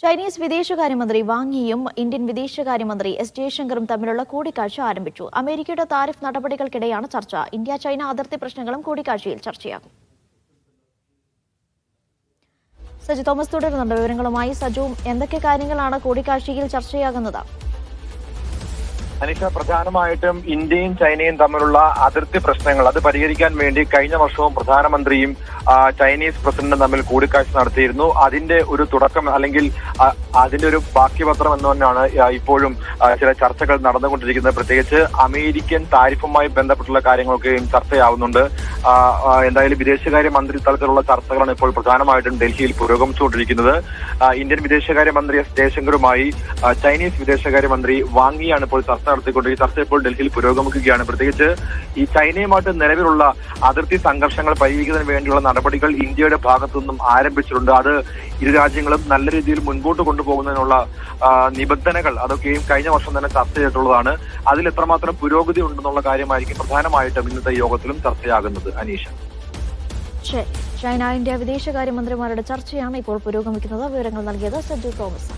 Chinese വിദേശകാര്യമന്ത്രി Wang യിയും Indian വിദേശകാര്യമന്ത്രി S ജയശങ്കറും തമ്മിലുള്ള കൂടിക്കാഴ്ച ആരംഭിച്ചു. അമേരിക്കയുടെ താരിഫ് നടപടികൾക്കിടെയാണ് ചർച്ച. ഇന്ത്യ ചൈന അതിർത്തി പ്രശ്നങ്ങളും കൂടിക്കാഴ്ചയിൽ ചർച്ചയാകും. സജു തോമസ് തുടരുന്നുണ്ട് വിവരങ്ങളുമായി. സജു, എന്തൊക്കെ കാര്യങ്ങളാണ് കൂടിക്കാഴ്ചയിൽ ചർച്ചയാകുന്നത്? അനിഷ, പ്രധാനമായിട്ടും ഇന്ത്യയും ചൈനയും തമ്മിലുള്ള അതിർത്തി പ്രശ്നങ്ങൾ അത് പരിഹരിക്കാൻ വേണ്ടി കഴിഞ്ഞ വർഷവും പ്രധാനമന്ത്രിയും ചൈനീസ് പ്രസിഡന്റും തമ്മിൽ കൂടിക്കാഴ്ച നടത്തിയിരുന്നു. അതിന്റെ ഒരു തുടക്കം അല്ലെങ്കിൽ അതിന്റെ ഒരു ബാക്കിപത്രം എന്ന് തന്നെയാണ് ഇപ്പോഴും ചില ചർച്ചകൾ നടന്നുകൊണ്ടിരിക്കുന്നത്. പ്രത്യേകിച്ച് അമേരിക്കൻ താരിഫുമായി ബന്ധപ്പെട്ടുള്ള കാര്യങ്ങളൊക്കെയും ചർച്ചയാവുന്നുണ്ട്. എന്തായാലും വിദേശകാര്യ മന്ത്രി തലത്തിലുള്ള ചർച്ചകളാണ് ഇപ്പോൾ പ്രധാനമായിട്ടും ഡൽഹിയിൽ പുരോഗമിച്ചുകൊണ്ടിരിക്കുന്നത്. ഇന്ത്യൻ വിദേശകാര്യമന്ത്രി എസ് ജയശങ്കറുമായി ചൈനീസ് വിദേശകാര്യമന്ത്രി വാങ് യിയാണ് ഇപ്പോൾ ചർച്ച നടത്തിക്കൊണ്ട് ഈ ചർച്ച ഇപ്പോൾ ഡൽഹിയിൽ പുരോഗമിക്കുകയാണ്. പ്രത്യേകിച്ച് ഈ ചൈനയുമായിട്ട് നിലവിലുള്ള അതിർത്തി സംഘർഷങ്ങൾ പരിഹരിക്കുന്നതിന് വേണ്ടിയുള്ള നടപടികൾ ഇന്ത്യയുടെ ഭാഗത്തു നിന്നും ആരംഭിച്ചിട്ടുണ്ട്. അത് ഇരു രാജ്യങ്ങളും നല്ല രീതിയിൽ മുൻപോട്ട് കൊണ്ടുപോകുന്നതിനുള്ള നിബന്ധനകൾ അതൊക്കെയും കഴിഞ്ഞ വർഷം തന്നെ ചർച്ച ചെയ്തിട്ടുള്ളതാണ്. അതിൽ എത്രമാത്രം പുരോഗതി ഉണ്ടെന്നുള്ള കാര്യമായിരിക്കും പ്രധാനമായിട്ടും ഇന്നത്തെ യോഗത്തിലും ചർച്ചയാകുന്നത്. അനീഷ, ചൈന ഇന്ത്യ വിദേശകാര്യമന്ത്രിമാരുടെ ചർച്ചയാണ് ഇപ്പോൾ പുരോഗമിക്കുന്നത്. വിവരങ്ങൾ നൽകിയത് സജു തോമസ്.